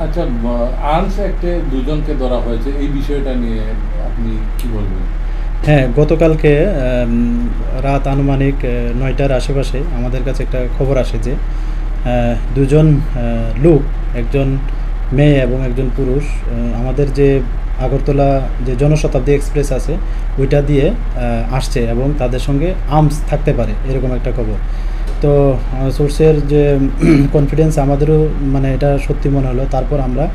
আচ্ছা, আর্মস অ্যাক্টে দুজনকে ধরা হয়েছে, এই বিষয়টা নিয়ে আপনি কি বলবেন? হ্যাঁ, গতকালকে রাত আনুমানিক 9টার আশেপাশে আমাদের কাছে একটা খবর আসে যে দুজন লোক, একজন মেয়ে এবং একজন পুরুষ, আমাদের যে আগরতলা যে জনশতাব্দী এক্সপ্রেস আছে ওইটা দিয়ে আসছে এবং তাদের সঙ্গে আর্মস থাকতে পারে এরকম একটা খবর। তো সোর্সের যে কনফিডেন্স আমাদেরও মানে এটা সত্যি মনে হলো। তারপর আমরা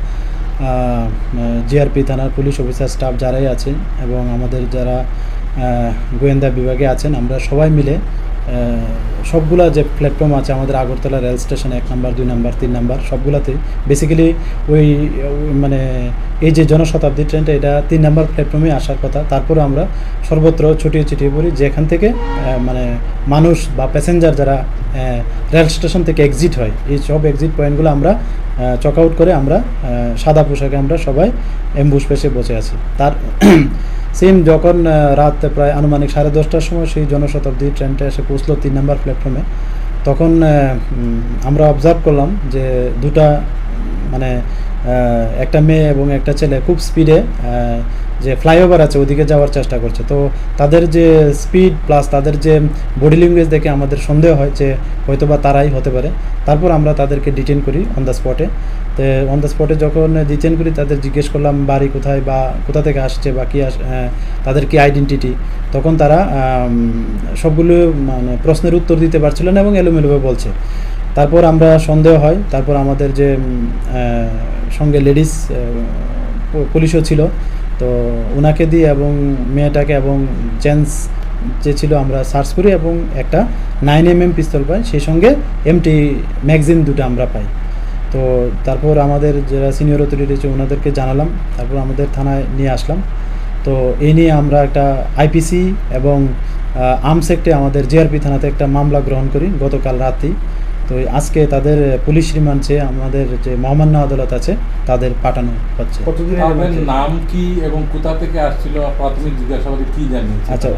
জিআরপি থানার পুলিশ অফিসার স্টাফ যারাই আছেন এবং আমাদের যারা গোয়েন্দা বিভাগে আছেন, আমরা সবাই মিলে সবগুলা যে প্ল্যাটফর্ম আছে আমাদের Agartala rail station 1 number 2 number 3 number সবগুলাতেই বেসিক্যালি ওই মানে এই যে জনশতাব্দী ট্রেনটা এটা 3 নাম্বার প্ল্যাটফর্মে আসার কথা। তারপরে আমরা সর্বত্র ছড়িয়ে পড়ি, যেখান থেকে মানে মানুষ বা প্যাসেঞ্জার যারা রেল স্টেশন থেকে এক্সিট হয় এই সব এক্সিট পয়েন্টগুলো আমরা চক আউট করে আমরা সাদা পোশাকে আমরা সবাই অ্যাম্বুশ পেশে বসে আছি। তার সেম যখন রাত প্রায় আনুমানিক 10:30টার সময় সেই জনশতাব্দী ট্রেনটা এসে পৌঁছলো 3 নাম্বার প্ল্যাটফর্মে, তখন আমরা অবজার্ভ করলাম যে দুটা মানে একটা মেয়ে এবং একটা ছেলে খুব স্পিডে যে ফ্লাইওভার আছে ওদিকে যাওয়ার চেষ্টা করছে। তো তাদের যে স্পিড প্লাস তাদের যে বডি ল্যাঙ্গুয়েজ দেখে আমাদের সন্দেহ হয় যে হয়তোবা তারাই হতে পারে। তারপর আমরা তাদেরকে ডিটেন করি অন দ্য স্পটে। তো অন দ্য স্পটে যখন ডিটেন করি তাদের জিজ্ঞেস করলাম বাড়ি কোথায় বা কোথা থেকে আসছে বা কী তাদের কি আইডেন্টিটি। তখন তারা সবগুলো মানে প্রশ্নের উত্তর দিতে পারছিল না এবং এলোমেলোভাবে বলছে। তারপর আমরা সন্দেহ হয়, তারপর আমাদের যে সঙ্গে লেডিস পুলিশও ছিল, তো ওনাকে দিয়ে এবং মেয়েটাকে এবং জেন্টস যে ছিল আমরা সার্চ করি এবং একটা 9mm পিস্তল পাই, সেই সঙ্গে এমটি ম্যাগজিন দুটো আমরা পাই। তো তারপর আমাদের যারা সিনিয়র অথরিটি আছে ওনাদেরকে জানালাম, তারপর আমাদের থানায় নিয়ে আসলাম। তো এই নিয়ে আমরা একটা আইপিসি এবং আর্মস অ্যাক্টে আমাদের জিআরপি থানাতে একটা মামলা গ্রহণ করি গতকাল রাতেই। তো আজকে তাদের পুলিশ রিমান্ডে আমাদের যে মহামান্য আদালত আছে তাদের পাঠানো হচ্ছে। নাম কি এবং কোথা থেকে আসছিল প্রাথমিক জিজ্ঞাসাবাদে কি জানিয়েছে? আচ্ছা,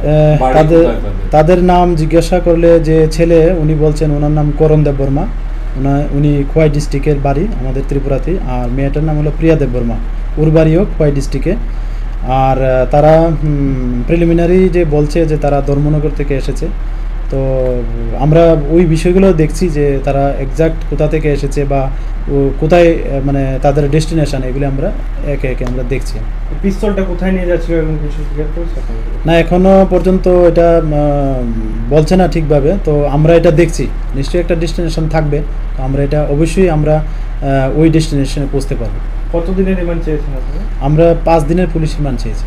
তাদের নাম জিজ্ঞাসা করলে যে ছেলে উনি বলছেন ওনার নাম করণ দেববর্মা, উনি খোয়াই ডিস্ট্রিক্টের বাড়ি আমাদের ত্রিপুরাতে। আর মেয়েটার নাম হলো প্রিয়া দেববর্মা, ওর বাড়িও খোয়াই ডিস্ট্রিক্টে। আর তারা প্রিলিমিনারি যে বলছে যে তারা ধর্মনগর থেকে এসেছে। তো আমরা ওই বিষয়গুলো দেখছি যে তারা এক্সাক্ট কোথা থেকে এসেছে বা কোথায় মানে তাদের ডেস্টিনেশন, এগুলো আমরা একে একে আমরা দেখছি। পিস্তলটা কোথায় নিয়ে যাচ্ছিল এবং না এখনো পর্যন্ত এটা বলছে না ঠিকভাবে। তো আমরা এটা দেখছি, নিশ্চয়ই একটা ডেস্টিনেশন থাকবে। তো আমরা এটা অবশ্যই আমরা ওই ডেস্টিনেশনে পৌঁছতে পারবো। কতদিনের রিমান্ড চেয়েছেন? আমরা 5 দিনের পুলিশ রিমান্ড চেয়েছি।